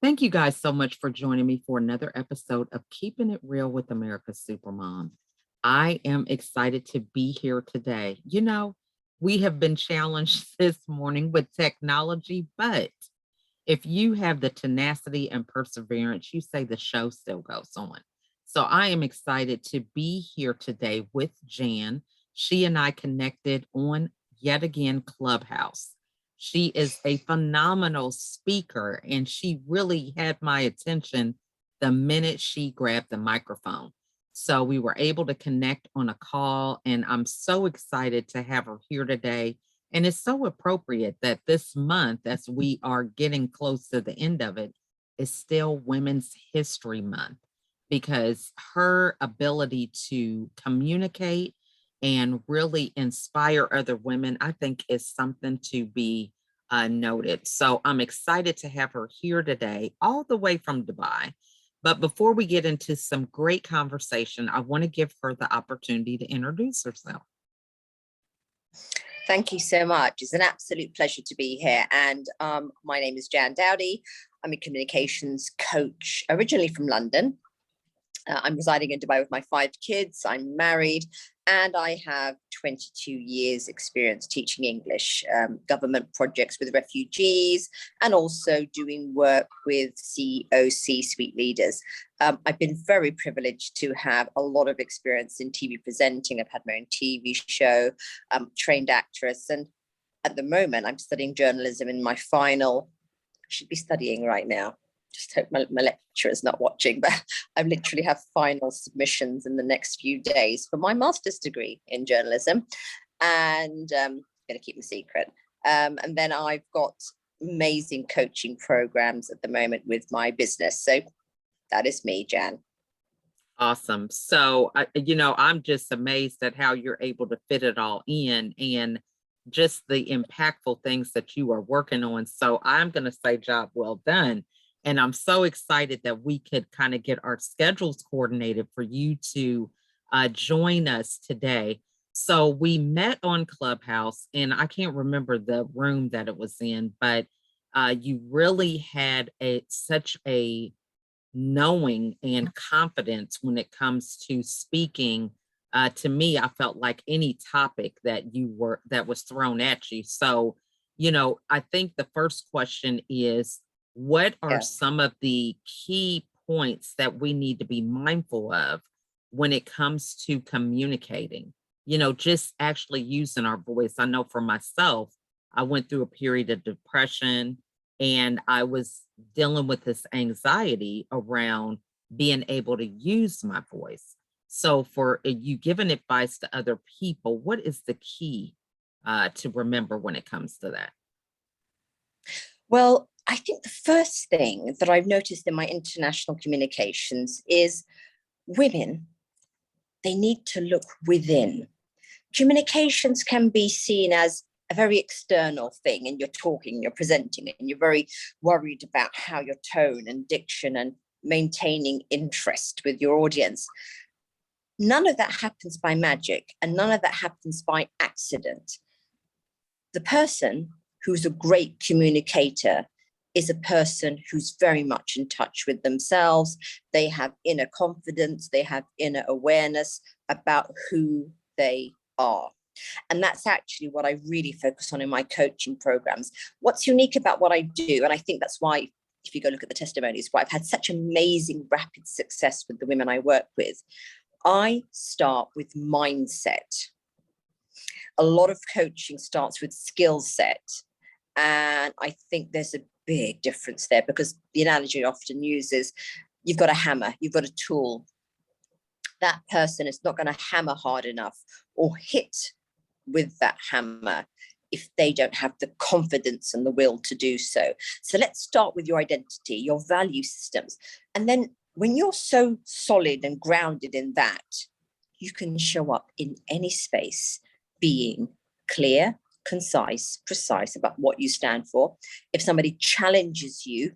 Thank you guys so much for joining me for another episode of Keeping It Real with America's Supermom. I am excited to be here today. We have been challenged this morning with technology, but if you have the tenacity and perseverance, you say the show still goes on. So I am excited to be here today with Jan. She and I connected on yet again Clubhouse. She is a phenomenal speaker, and she really had my attention the minute she grabbed the microphone. So we were able to connect on a call, and I'm so excited to have her here today. And it's so appropriate that this month, as we are getting close to the end of it, is still Women's History Month, because her ability to communicate and really inspire other women, I think, is something to be noted. So I'm excited to have her here today, all the way from Dubai. But before we get into some great conversation, I want to give her the opportunity to introduce herself. Thank you so much. It's an absolute pleasure to be here. And my name is Jan Dowdy. I'm a communications coach, originally from London. I'm residing in Dubai with my 5 kids. I'm married, and I have 22 years experience teaching English, government projects with refugees, and also doing work with C-suite leaders. I've been very privileged to have a lot of experience in TV presenting. I've had my own TV show, trained actress, and at the moment I'm studying journalism in my final, I should be studying right now. Just hope my lecturer is not watching, but I literally have final submissions in the next few days for my master's degree in journalism, and I'm going to keep the secret. And then I've got amazing coaching programs at the moment with my business. So that is me, Jan. Awesome. So, I'm just amazed at how you're able to fit it all in, and just the impactful things that you are working on. So I'm going to say job well done. And I'm so excited that we could kind of get our schedules coordinated for you to join us today. So we met on Clubhouse, and I can't remember the room that it was in, but you really had such a knowing and confidence when it comes to speaking. To me, I felt like any topic that was thrown at you. So, I think the first question is, what are some of the key points that we need to be mindful of when it comes to communicating? Just actually using our voice. I know for myself, I went through a period of depression, and I was dealing with this anxiety around being able to use my voice. So for you giving advice to other people, what is the key to remember when it comes to that? Well, I think the first thing that I've noticed in my international communications is women, they need to look within. Communications can be seen as a very external thing, and you're talking, you're presenting, and you're very worried about how your tone and diction and maintaining interest with your audience. None of that happens by magic, and none of that happens by accident. The person who's a great communicator is a person who's very much in touch with themselves. They have inner confidence, they have inner awareness about who they are. And that's actually what I really focus on in my coaching programs. What's unique about what I do, and I think that's why, if you go look at the testimonies, why I've had such amazing rapid success with the women I work with, I start with mindset. A lot of coaching starts with skill set. And I think there's a big difference there, because the analogy I often uses, you've got a hammer, you've got a tool. That person is not going to hammer hard enough or hit with that hammer if they don't have the confidence and the will to do so. So let's start with your identity, your value systems. And then when you're so solid and grounded in that, you can show up in any space being clear, concise, precise about what you stand for. If somebody challenges you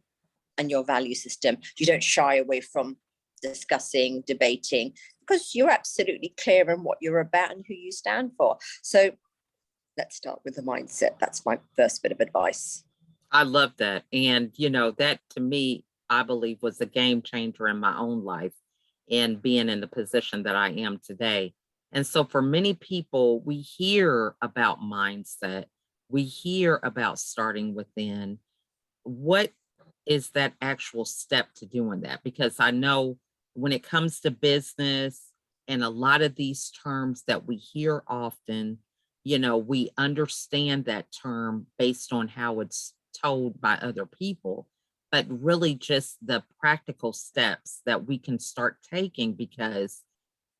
and your value system, you don't shy away from discussing, debating, because you're absolutely clear on what you're about and who you stand for. So let's start with the mindset. That's my first bit of advice. I love that. And, that to me I believe was a game changer in my own life and being in the position that I am today. And so for many people, we hear about mindset, we hear about starting within. What is that actual step to doing that? Because I know when it comes to business and a lot of these terms that we hear often, we understand that term based on how it's told by other people, but really just the practical steps that we can start taking, because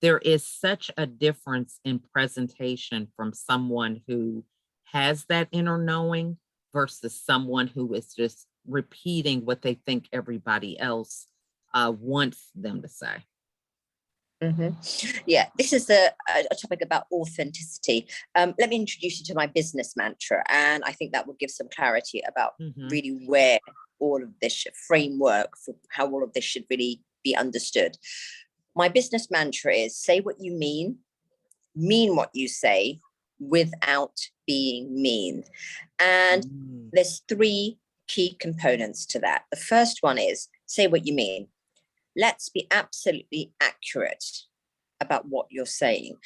there is such a difference in presentation from someone who has that inner knowing versus someone who is just repeating what they think everybody else wants them to say. Yeah, this is a topic about authenticity. Let me introduce you to my business mantra, and I think that will give some clarity about Mhm. really where all of this framework for how all of this should really be understood. My business mantra is say what you mean what you say without being mean. And Mm. there's three key components to that. The first one is say what you mean. Let's be absolutely accurate about what you're saying.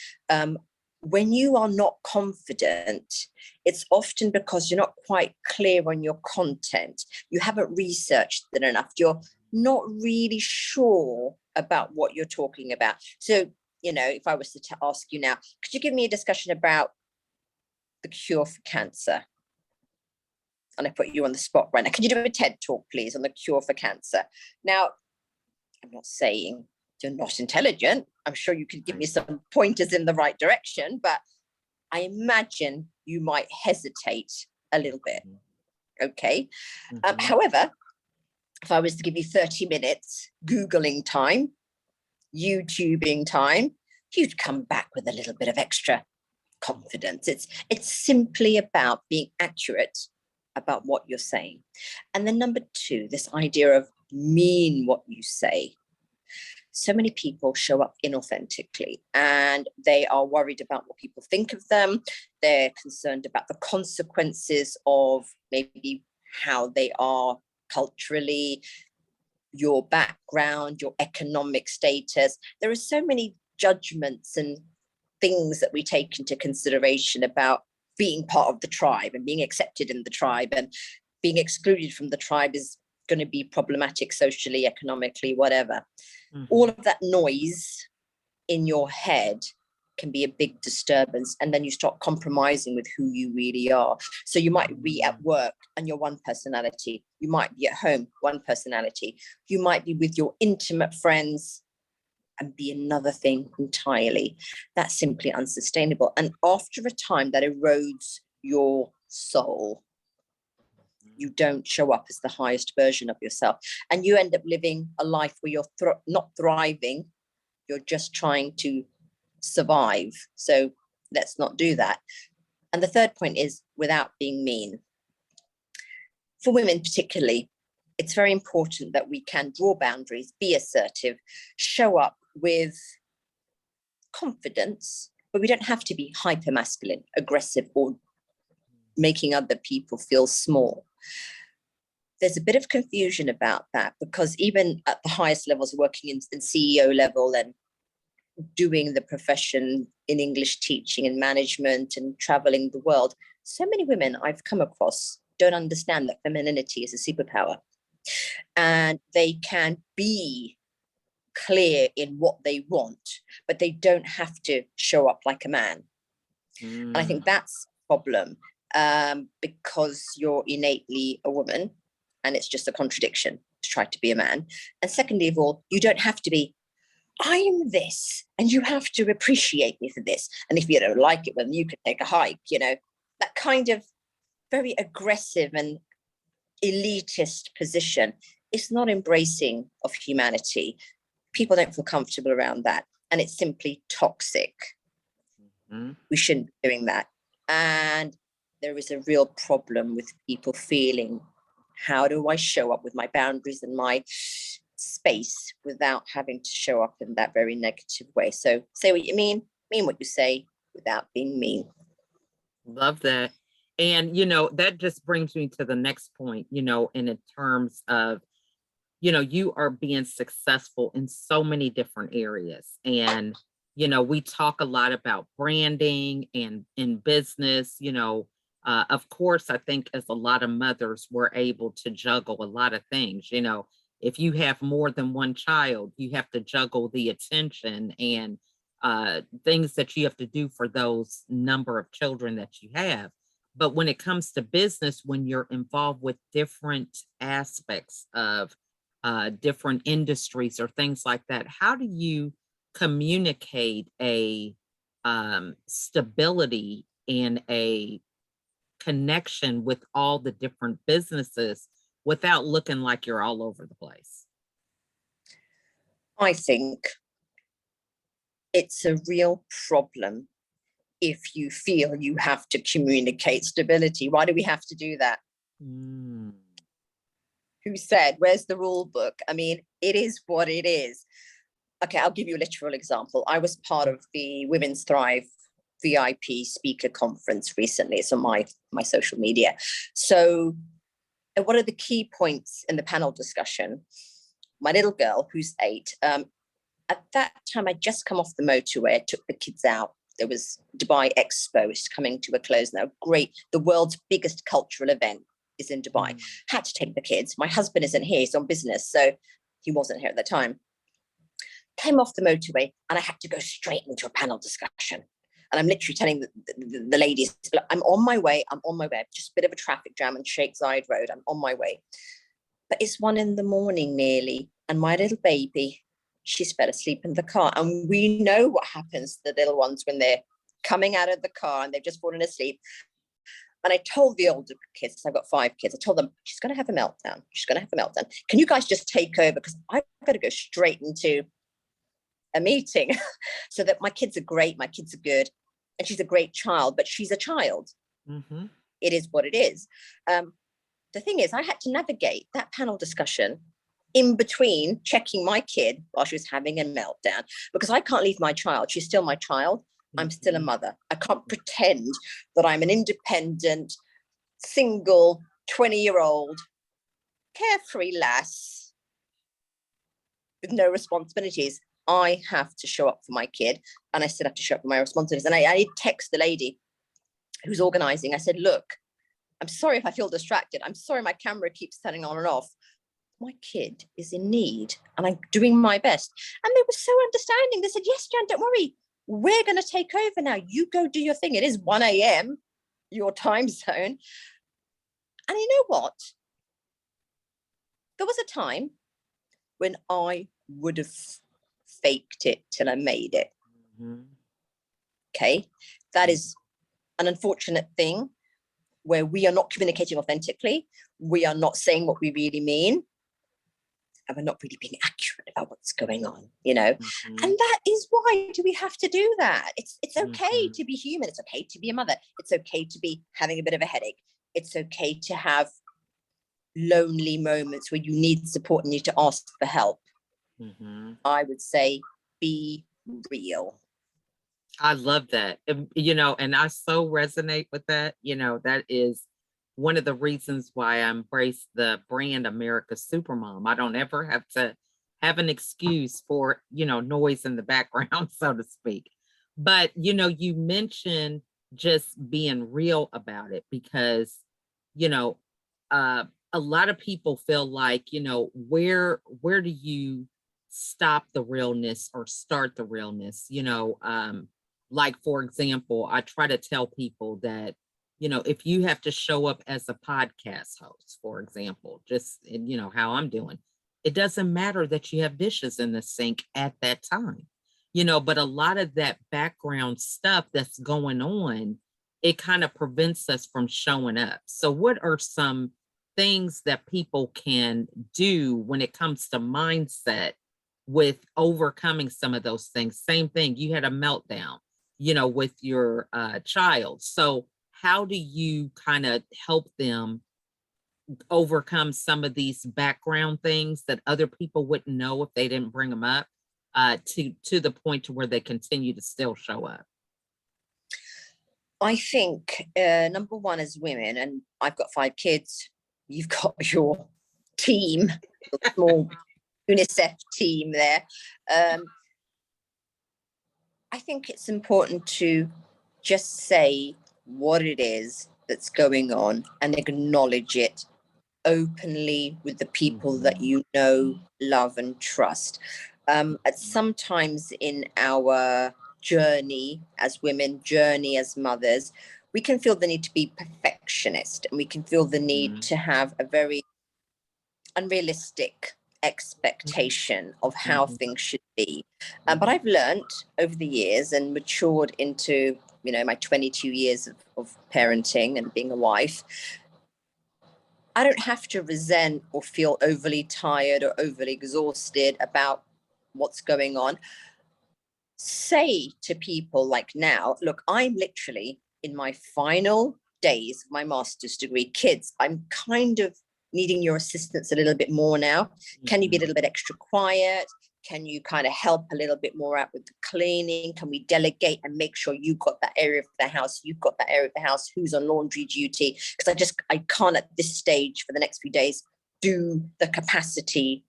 When you are not confident, it's often because you're not quite clear on your content. You haven't researched it enough. You're not really sure about what you're talking about. So, if I was to ask you now, could you give me a discussion about the cure for cancer? And I put you on the spot right now. Can you do a TED talk, please, on the cure for cancer? Now, I'm not saying you're not intelligent. I'm sure you could give me some pointers in the right direction, but I imagine you might hesitate a little bit. Okay. Mhm. However, if I was to give you 30 minutes Googling time, YouTubing time, you'd come back with a little bit of extra confidence. It's simply about being accurate about what you're saying. And then number two, this idea of mean what you say. So many people show up inauthentically and they are worried about what people think of them. They're concerned about the consequences of maybe how they are culturally, your background, your economic status. There are so many judgments and things that we take into consideration about being part of the tribe and being accepted in the tribe, and being excluded from the tribe is going to be problematic socially, economically, whatever. All Mhm. of that noise in your head can be a big disturbance, and then you start compromising with who you really are. So you might be at work and you're one personality, you might be at home one personality, you might be with your intimate friends and be another thing entirely. That's simply unsustainable, and after a time that erodes your soul. You don't show up as the highest version of yourself, and you end up living a life where you're not thriving, you're just trying to survive. So let's not do that. And the third point is without being mean. For women, particularly, it's very important that we can draw boundaries, be assertive, show up with confidence, but we don't have to be hyper masculine, aggressive, or making other people feel small. There's a bit of confusion about that because even at the highest levels, working in CEO level and doing the profession in English teaching and management and traveling the world, so many women I've come across don't understand that femininity is a superpower, and they can be clear in what they want, but they don't have to show up like a man. And I Mm. think that's a problem, because you're innately a woman and it's just a contradiction to try to be a man. And secondly of all, you don't have to be, I'm this, and you have to appreciate me for this. And if you don't like it, then you can take a hike, that kind of very aggressive and elitist position is not embracing of humanity. People don't feel comfortable around that. And it's simply toxic. Mhm. We shouldn't be doing that. And there is a real problem with people feeling, how do I show up with my boundaries and my space without having to show up in that very negative way? So say what you mean what you say without being mean. Love that. And, that just brings me to the next point, in terms of you are being successful in so many different areas. And, we talk a lot about branding and in business, of course, I think as a lot of mothers, we're able to juggle a lot of things. If you have more than one child, you have to juggle the attention and things that you have to do for those number of children that you have. But when it comes to business, when you're involved with different aspects of different industries or things like that, how do you communicate a stability and a connection with all the different businesses without looking like you're all over the place? I think it's a real problem if you feel you have to communicate stability. Why do we have to do that? Mm. Who said? Where's the rule book? I mean, it is what it is. Okay, I'll give you a literal example. I was part of the Women's Thrive VIP speaker conference recently. It's on my social media. So what are the key points in the panel discussion? My little girl, who's 8, at that time, I'd just come off the motorway. I took the kids out. There was Dubai Expo, it's coming to a close now. Great. The world's biggest cultural event is in Dubai. Had to take the kids. My husband isn't here. He's on business. So he wasn't here at the time. Came off the motorway and I had to go straight into a panel discussion. And I'm literally telling the ladies, I'm on my way. Just a bit of a traffic jam on Sheikh Zayed Road. I'm on my way. But it's 1 a.m. nearly. And my little baby, she's fell asleep in the car. And we know what happens to the little ones when they're coming out of the car and they've just fallen asleep. And I told the older kids, I've got 5 kids, I told them, she's going to have a meltdown. She's going to have a meltdown. Can you guys just take over? Because I've got to go straight into a meeting. So that my kids are great. My kids are good. And she's a great child, but she's a child. Mm-hmm. It is what it is. The thing is, I had to navigate that panel discussion in between checking my kid while she was having a meltdown, because I can't leave my child. She's still my child. I'm still a mother. I can't pretend that I'm an independent, single, 20-year-old, carefree lass with no responsibilities. I have to show up for my kid, and I still have to show up for my responsibilities. And I text the lady who's organizing. I said, look, I'm sorry if I feel distracted. I'm sorry my camera keeps turning on and off. My kid is in need and I'm doing my best. And they were so understanding. They said, yes, Jan, don't worry. We're going to take over now. You go do your thing. It is 1 a.m., your time zone. And you know what? There was a time when I would have faked it till I made it. Mm-hmm. Okay. That is an unfortunate thing where we are not communicating authentically. We are not saying what we really mean. And we're not really being accurate about what's going on, Mm-hmm. And that is why do we have to do that? It's okay Mm-hmm. to be human. It's okay to be a mother. It's okay to be having a bit of a headache. It's okay to have lonely moments where you need support and need to ask for help. Mm-hmm. I would say be real. I love that. And I so resonate with that. That is one of the reasons why I embrace the brand America's Supermom. I don't ever have to have an excuse for, noise in the background, so to speak. But, you mentioned just being real about it because, a lot of people feel like, where do you stop the realness or start the realness? Like, for example, I try to tell people that, if you have to show up as a podcast host, for example, just, how I'm doing, it doesn't matter that you have dishes in the sink at that time, but a lot of that background stuff that's going on, it kind of prevents us from showing up. So what are some things that people can do when it comes to mindset with overcoming some of those things? Same thing, you had a meltdown, with your child. So how do you kind of help them overcome some of these background things that other people wouldn't know if they didn't bring them up to the point to where they continue to still show up? I think number one, as women, and I've got 5 kids, you've got your team small UNICEF team there. I think it's important to just say what it is that's going on and acknowledge it openly with the people that you know, love, and trust. At sometimes in our journey as women, journey as mothers, we can feel the need to be perfectionist, and we can feel the need to have a very unrealistic expectation of how things should be. But I've learned over the years and matured into, my 22 years of parenting and being a wife. I don't have to resent or feel overly tired or overly exhausted about what's going on. Say to people like now, look, I'm literally in my final days of my master's degree. Kids, I'm kind of needing your assistance a little bit more now. Can you be a little bit extra quiet? Can you kind of help a little bit more out with the cleaning? Can we delegate and make sure you've got that area of the house, you've got that area of the house, who's on laundry duty? Because I can't at this stage for the next few days do the capacity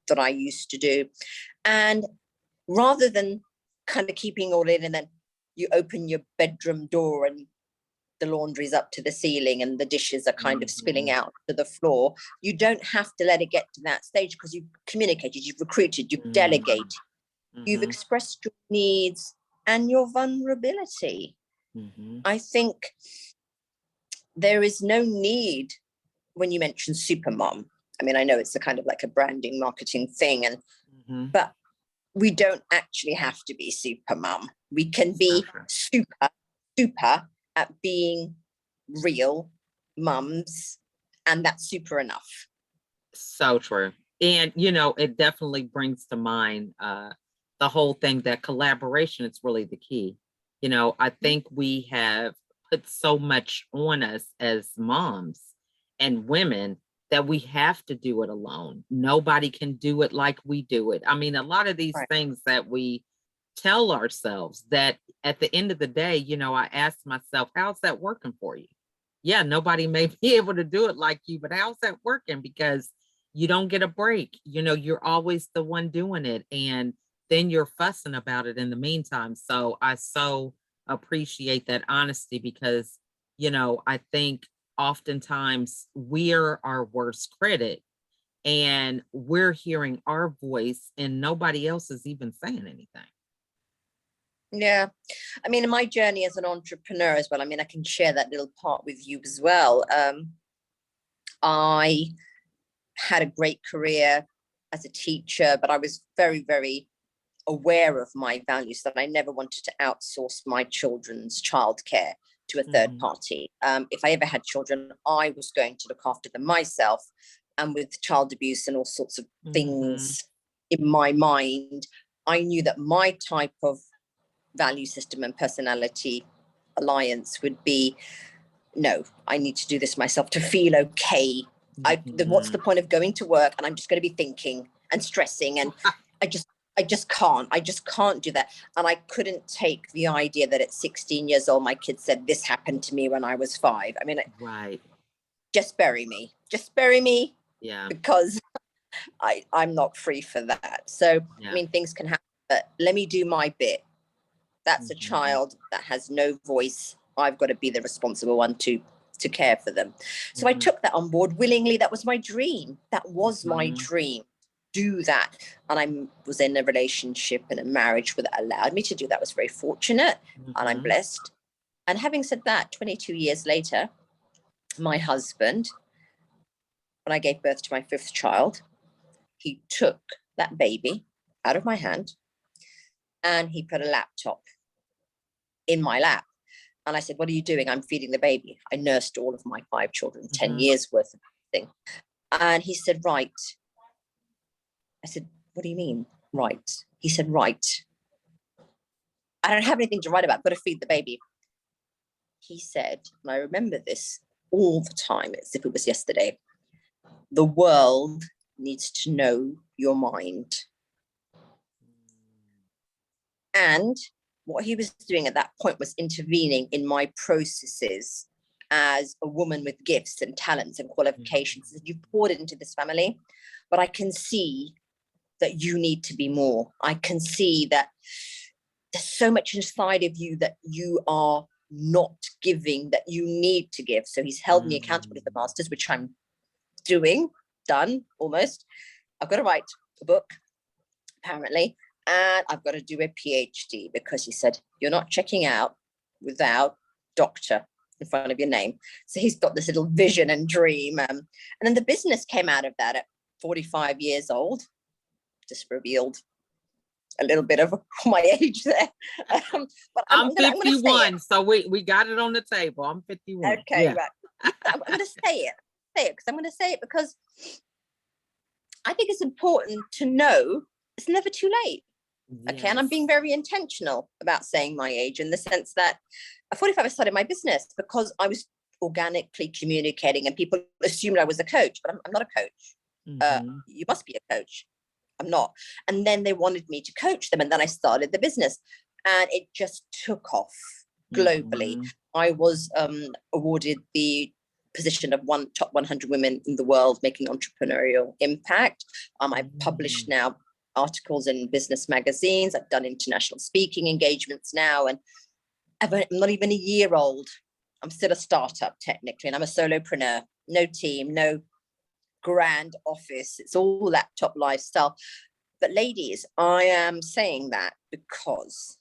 that I used to do. And rather than kind of keeping all in, and then you open your bedroom door and the laundry's up to the ceiling and the dishes are kind of spilling out to the floor. You don't have to let it get to that stage, because you've communicated, you've recruited, you've delegated, you've expressed your needs and your vulnerability. I think there is no need, when you mention supermom, I mean, I know it's a kind of like a branding marketing thing, and but we don't actually have to be supermom. We can be super at being real mums, and that's super enough. So true. And, it definitely brings to mind the whole thing that collaboration is really the key. I think we have put so much on us as moms and women that we have to do it alone. Nobody can do it like we do it. I mean, a lot of these things that we tell ourselves, that at the end of the day, I ask myself, how's that working for you? Yeah, nobody may be able to do it like you, but how's that working? Because you don't get a break. You're always the one doing it, and then you're fussing about it in the meantime. So I so appreciate that honesty, because, I think oftentimes we're our worst critic, and we're hearing our voice and nobody else is even saying anything. Yeah. I mean, in my journey as an entrepreneur as well, I mean, I can share that little part with you as well. I had a great career as a teacher, but I was very, very aware of my values, that I never wanted to outsource my children's childcare to a third party. If I ever had children, I was going to look after them myself. And with child abuse and all sorts of things in my mind, I knew that my type of value system and personality alliance would be, no, I need to do this myself to feel okay. What's the point of going to work and I'm just going to be thinking and stressing, and I just can't do that. And I couldn't take the idea that at 16 years old my kid said, this happened to me when I was 5. I mean, just bury me, Yeah. because I'm not free for that. So I mean, things can happen, but let me do my bit. That's a child that has no voice. I've got to be the responsible one to care for them. So I took that on board willingly. That was my dream. That was my dream. Do that. And I was in a relationship and a marriage that allowed me to do that. I was very fortunate, and I'm blessed. And having said that, 22 years later, my husband, when I gave birth to my 5th child, he took that baby out of my hand and he put a laptop in my lap. And I said, what are you doing? I'm feeding the baby. I nursed all of my 5 children, 10 years worth of thing. And he said, right. I said, what do you mean, right? He said, right. I don't have anything to write about. I've got to feed the baby. He said, and I remember this all the time, as if it was yesterday, the world needs to know your mind. And what he was doing at that point was intervening in my processes as a woman with gifts and talents and qualifications. You've poured it into this family, but I can see that you need to be more. I can see that there's so much inside of you that you are not giving, that you need to give. So he's held me accountable to the masters, which I'm done almost. I've got to write a book, apparently, and I've got to do a PhD, because he said, you're not checking out without doctor in front of your name. So he's got this little vision and dream. And then the business came out of that at 45 years old. Just revealed a little bit of my age there. But I'm gonna 51, so we got it on the table. I'm 51. Okay, Yeah. right. I'm going to say it because I'm going to say it because I think it's important to know it's never too late. Yes. Okay, and I'm being very intentional about saying my age, in the sense that at 45 I started my business because I was organically communicating, and people assumed I was a coach, but I'm not a coach. You must be a coach. I'm not. And then they wanted me to coach them, and then I started the business, and it just took off globally. I was awarded the position of top 100 women in the world making entrepreneurial impact. I've published now articles in business magazines. I've done international speaking engagements now, and I'm not even a year old. I'm still a startup technically, and I'm a solopreneur. No team, no grand office. It's all laptop lifestyle. But ladies, I am saying that because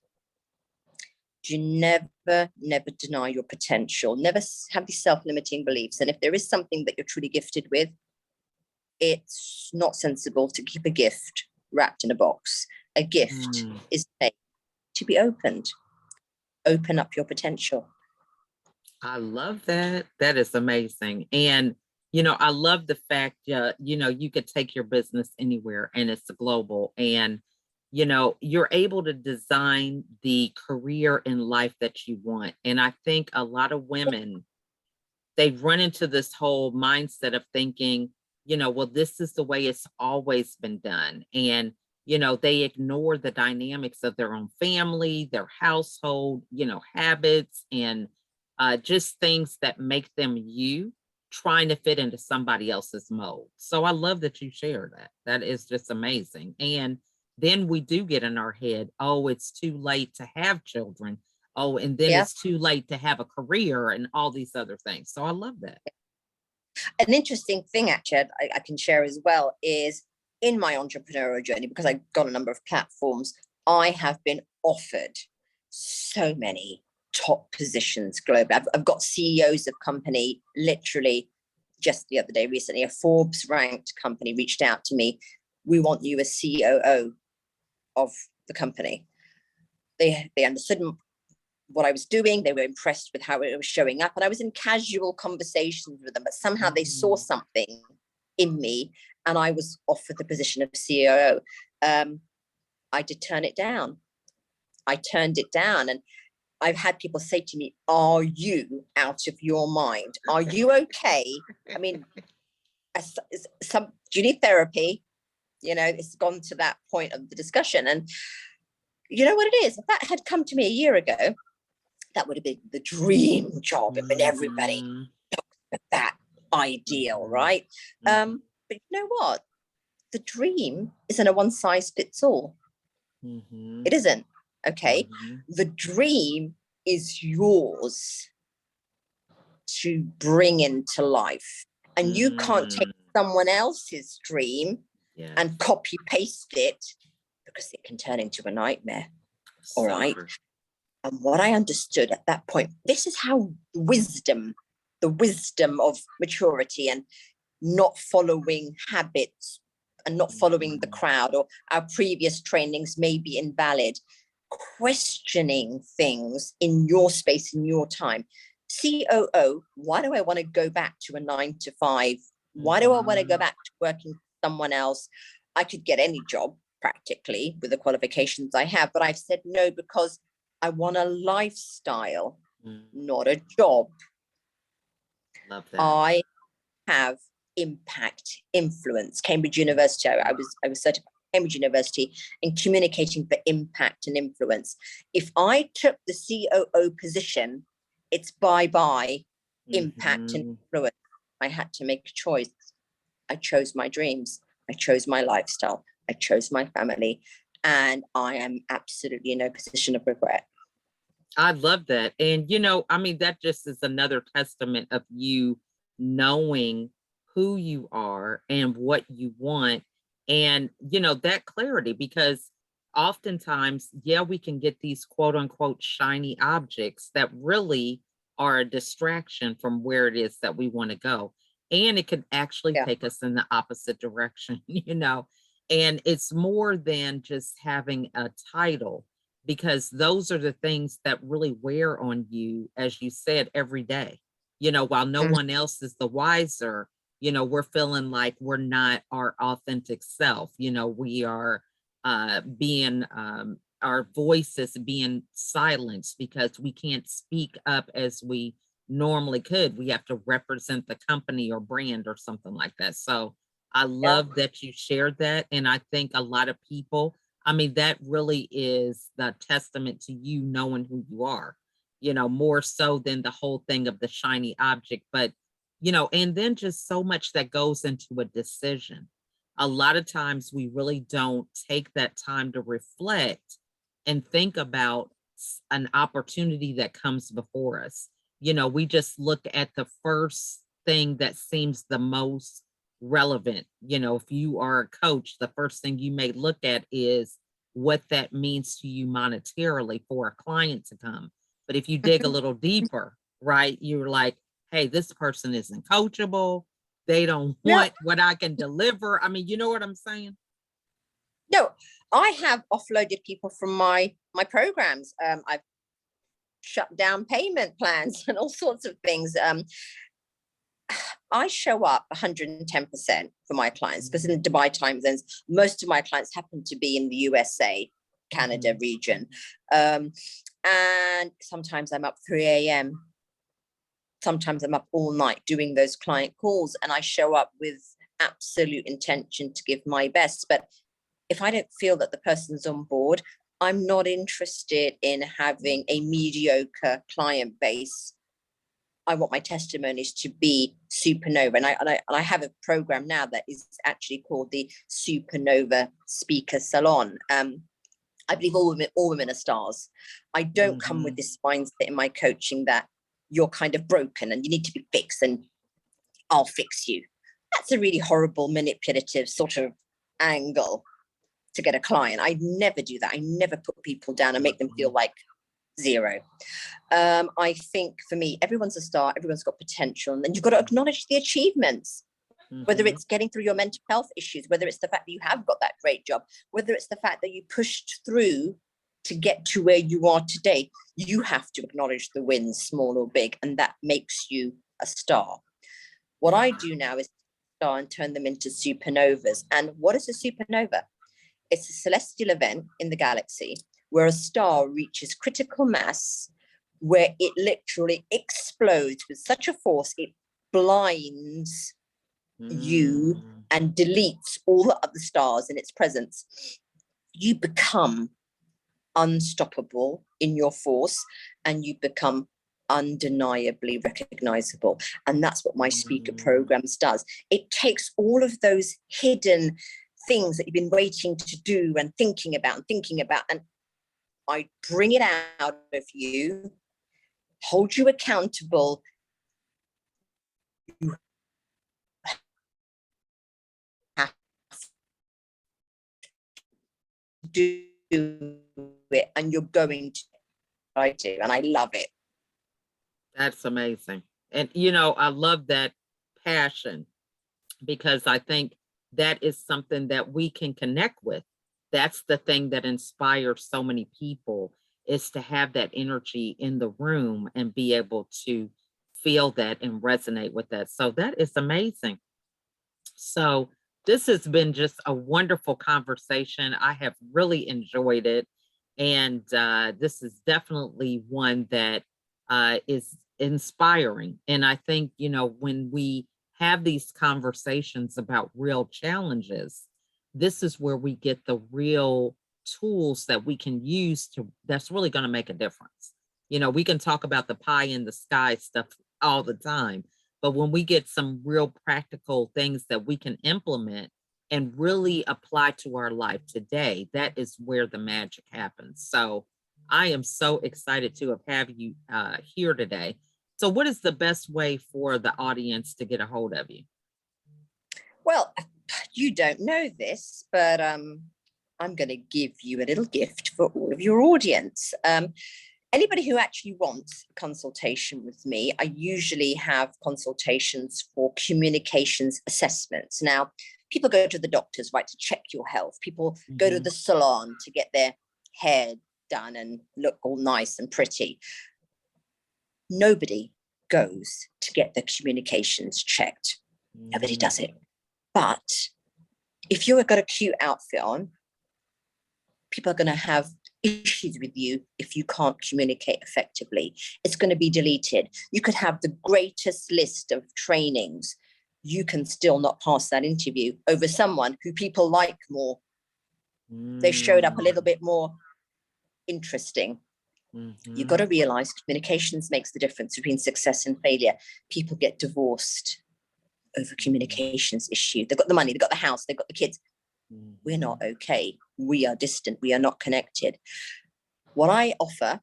you never deny your potential. Never have these self-limiting beliefs. And if there is something that you're truly gifted with, it's not sensible to keep a gift wrapped in a box. A gift is made to be opened. Open up your potential. I love that. That is amazing. And, I love the fact, you could take your business anywhere and it's global. And, you're able to design the career in life that you want. And I think a lot of women, they've run into this whole mindset of thinking, well, this is the way it's always been done. And, they ignore the dynamics of their own family, their household, habits, and just things that make them trying to fit into somebody else's mold. So I love that you share that. That is just amazing. And then we do get in our head, oh, it's too late to have children. Oh, and then it's too late to have a career and all these other things. So I love that. An interesting thing, actually, I can share as well, is in my entrepreneurial journey, because I've got a number of platforms, I have been offered so many top positions globally. I've got CEOs of company, literally just the other day, recently, a Forbes ranked company reached out to me. We want you as COO of the company. They understood what I was doing. They were impressed with how it was showing up. And I was in casual conversations with them, but somehow they saw something in me and I was offered the position of COO. I did turn it down. I turned it down. And I've had people say to me, are you out of your mind? Are you okay? I mean, do you need therapy? It's gone to that point of the discussion. And you know what it is? If that had come to me a year ago, that would have been the dream job. I mean, everybody looks at that ideal, right? But you know what? The dream isn't a one size fits all. It isn't. Okay. The dream is yours to bring into life. And you can't take someone else's dream and copy paste it, because it can turn into a nightmare. All right. And what I understood at that point, this is how the wisdom of maturity and not following habits and not following the crowd, or our previous trainings may be invalid, questioning things in your space, in your time. COO, why do I want to go back to a 9 to 5? Why do I want to go back to working for someone else? I could get any job practically with the qualifications I have, but I've said no because I want a lifestyle, not a job. Love that. I have impact, influence. Cambridge University, I was certified at Cambridge University in communicating for impact and influence. If I took the COO position, it's bye-bye impact and Mhm. influence. I had to make a choice. I chose my dreams. I chose my lifestyle. I chose my family. And I am absolutely in no position of regret. I love that. And, I mean, that just is another testament of you knowing who you are and what you want. And, that clarity, because oftentimes, yeah, we can get these quote unquote shiny objects that really are a distraction from where it is that we want to go. And it can actually Yeah. take us in the opposite direction, and it's more than just having a title, because those are the things that really wear on you, as you said, every day. While no Mm. one else is the wiser, we're feeling like we're not our authentic self. We are being our voices being silenced because we can't speak up as we normally could. We have to represent the company or brand or something like that. So I Yeah. love that you shared that. And I think a lot of people, I mean, that really is the testament to you knowing who you are, more so than the whole thing of the shiny object. But, and then just so much that goes into a decision. A lot of times we really don't take that time to reflect and think about an opportunity that comes before us. We just look at the first thing that seems the most relevant. If you are a coach, the first thing you may look at is what that means to you monetarily for a client to come. But if you dig a Mhm. little deeper, right, you're like, hey, this person isn't coachable. They don't No, want what I can deliver. I mean, you know what I'm saying? no, I have offloaded people from my programs. I've shut down payment plans and all sorts of things. I show up 110% for my clients because in Dubai time zones, most of my clients happen to be in the USA, Canada Mhm. region. And sometimes I'm up 3 a.m. Sometimes I'm up all night doing those client calls, and I show up with absolute intention to give my best. But if I don't feel that the person's on board, I'm not interested in having a mediocre client base. I want my testimonies to be supernova. And I have a program now that is actually called the Supernova Speaker Salon. I believe all women are stars. I don't come with Mhm. this mindset in my coaching that you're kind of broken and you need to be fixed and I'll fix you. That's a really horrible, manipulative sort of angle to get a client. I never do that. I never put people down and make them feel Mhm. like zero. I think for me, everyone's a star, everyone's got potential, and then you've got to acknowledge the achievements, whether Mhm. it's getting through your mental health issues, whether it's the fact that you have got that great job, whether it's the fact that you pushed through to get to where you are today. You have to acknowledge the wins, small or big, and that makes you a star. What I do now is star and turn them into supernovas. And what is a supernova? It's a celestial event in the galaxy where a star reaches critical mass, where it literally explodes with such a force it blinds you Mm. and deletes all the other stars in its presence. You become unstoppable in your force and you become undeniably recognizable. And that's what my speaker Mm. programs does. It takes all of those hidden things that you've been waiting to do and thinking about, and I bring it out of you, hold you accountable. You have to do it and you're going to. I do, and I love it. That's amazing. And, I love that passion, because I think that is something that we can connect with. That's the thing that inspires so many people, is to have that energy in the room and be able to feel that and resonate with that. So that is amazing. So this has been just a wonderful conversation. I have really enjoyed it. And this is definitely one that is inspiring. And I think, when we have these conversations about real challenges, this is where we get the real tools that we can use to, that's really going to make a difference. We can talk about the pie in the sky stuff all the time. But when we get some real practical things that we can implement and really apply to our life today, that is where the magic happens. So I am so excited to have you here today. So, what is the best way for the audience to get a hold of you? Well, you don't know this, but I'm going to give you a little gift for all of your audience. Anybody who actually wants a consultation with me, I usually have consultations for communications assessments. Now, people go to the doctors, right, to check your health. People go to the salon to get their hair done and look all nice and pretty. Nobody goes to get their communications checked. Nobody does it. But if you've got a cute outfit on, people are going to have issues with you if you can't communicate effectively. It's going to be deleted. You could have the greatest list of trainings. You can still not pass that interview over someone who people like more. They showed up a little bit more interesting. You've got to realize communications makes the difference between success and failure. People get divorced over communications issue. They've got the money, they've got the house, they've got the kids. We're not okay. We are distant. We are not connected. What I offer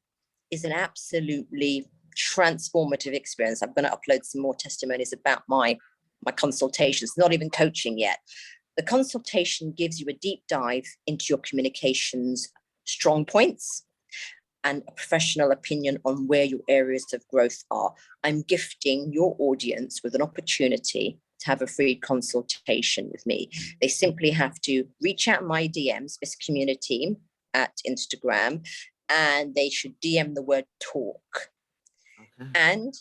is an absolutely transformative experience. I'm going to upload some more testimonies about my consultations, not even coaching yet. The consultation gives you a deep dive into your communications strong points and a professional opinion on where your areas of growth are. I'm gifting your audience with an opportunity to have a free consultation with me. They simply have to reach out my DMs, Miss Community at Instagram, and they should DM the word talk. And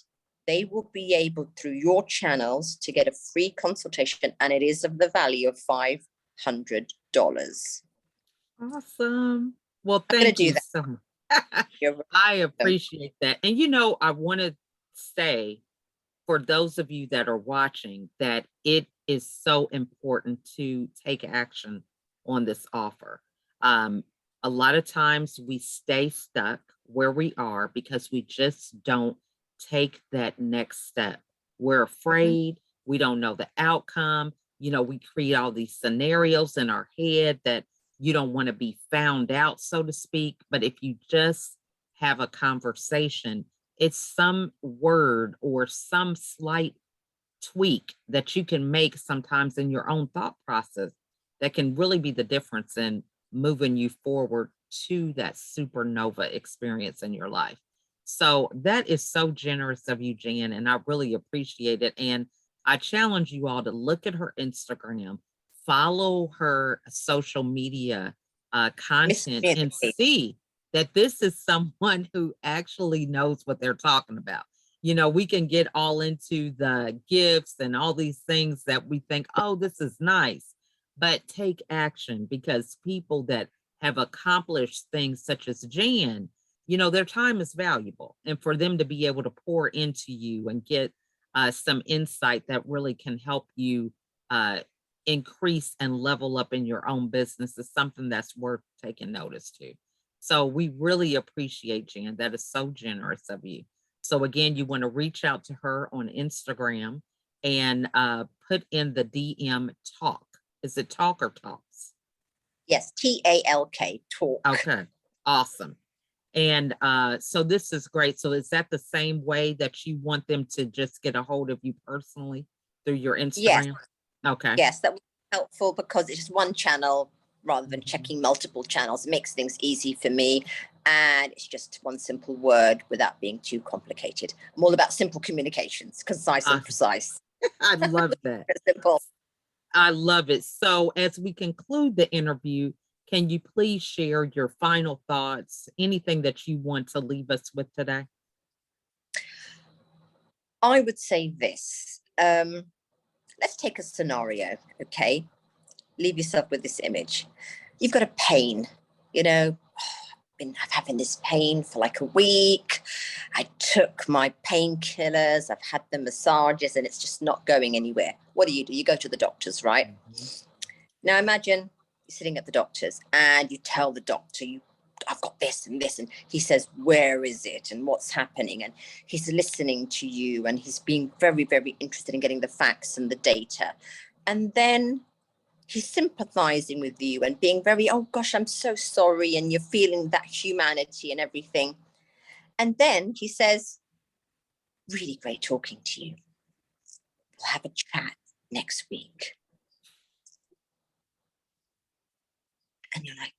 they will be able, through your channels, to get a free consultation, and it is of the value of $500. Awesome. Well, I'm going to thank do you that. so much. You're I welcome. appreciate that. And I want to say for those of you that are watching that it is so important to take action on this offer. A lot of times we stay stuck where we are because we just don't take that next step. We're afraid, we don't know the outcome. We create all these scenarios in our head that you don't want to be found out, so to speak. But if you just have a conversation, it's some word or some slight tweak that you can make sometimes in your own thought process that can really be the difference in moving you forward to that supernova experience in your life. So that is so generous of you, Jan, and I really appreciate it. And I challenge you all to look at her Instagram, follow her social media content, and see that this is someone who actually knows what they're talking about. We can get all into the gifts and all these things that we think, oh, this is nice, but take action, because people that have accomplished things such as Jan, their time is valuable. And for them to be able to pour into you and get some insight that really can help you increase and level up in your own business is something that's worth taking notice to. So we really appreciate Jan. That is so generous of you. So again, you want to reach out to her on Instagram and put in the DM talk. Is it talk or talks? Yes, TALK, talk. Okay, awesome. And so this is great. So is that the same way that you want them to just get a hold of you personally through your Instagram? Yes. Okay. Yes, that was helpful because it's just one channel rather than checking multiple channels. It makes things easy for me. And it's just one simple word without being too complicated. I'm all about simple communications, concise and precise. I love that. Simple. I love it. So as we conclude the interview, can you please share your final thoughts, anything that you want to leave us with today? I would say this. Let's take a scenario, okay? Leave yourself with this image. You've got a pain, I've been having this pain for like a week. I took my painkillers, I've had the massages, and it's just not going anywhere. What do? You go to the doctors, right? Now imagine you're sitting at the doctor's and you tell the doctor, you I've got this and this. And he says, where is it and what's happening? And he's listening to you and he's being very, very interested in getting the facts and the data. And then he's sympathizing with you and being very, oh gosh, I'm so sorry. And you're feeling that humanity and everything. And then he says, really great talking to you. We'll have a chat next week. And you're like,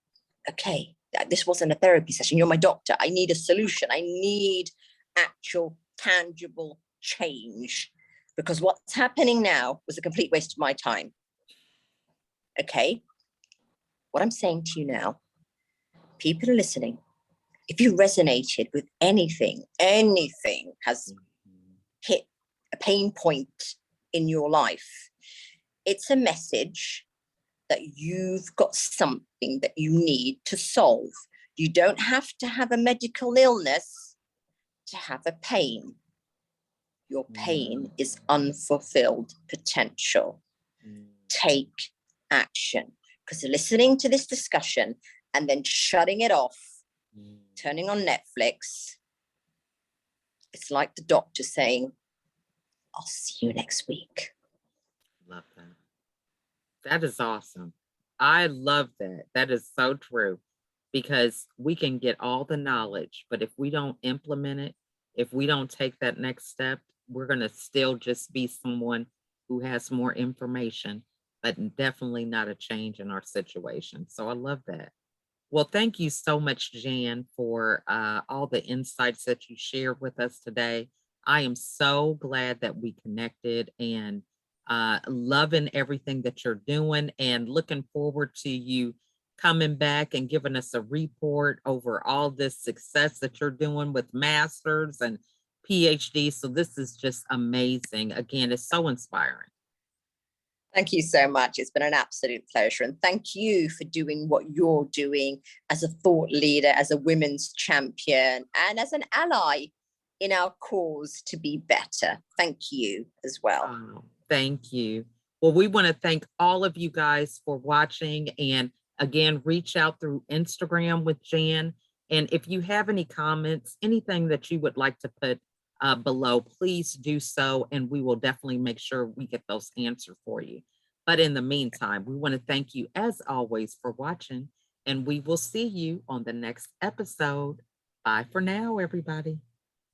okay, this wasn't a therapy session. You're my doctor. I need a solution. I need actual tangible change, because what's happening now was a complete waste of my time. Okay. What I'm saying to you now, people are listening. If you resonated with anything has hit a pain point in your life, it's a message that you've got something that you need to solve. You don't have to have a medical illness to have a pain. Your pain is unfulfilled potential. Take action, because listening to this discussion and then shutting it off, turning on Netflix, it's like the doctor saying, I'll see you next week. Love that. That is awesome. I love that. That is so true, because we can get all the knowledge, but if we don't implement it, if we don't take that next step, we're going to still just be someone who has more information, but definitely not a change in our situation. So I love that. Well, thank you so much, Jan, for all the insights that you shared with us today. I am so glad that we connected, and loving everything that you're doing, and looking forward to you coming back and giving us a report over all this success that you're doing with masters and PhD. So this is just amazing. Again, it's so inspiring. Thank you so much. It's been an absolute pleasure. And thank you for doing what you're doing as a thought leader, as a women's champion, and as an ally in our cause to be better. Thank you as well. Oh, thank you. Well, we want to thank all of you guys for watching. And again, reach out through Instagram with Jan. And if you have any comments, anything that you would like to put below, please do so. And we will definitely make sure we get those answered for you. But in the meantime, we want to thank you as always for watching. And we will see you on the next episode. Bye for now, everybody.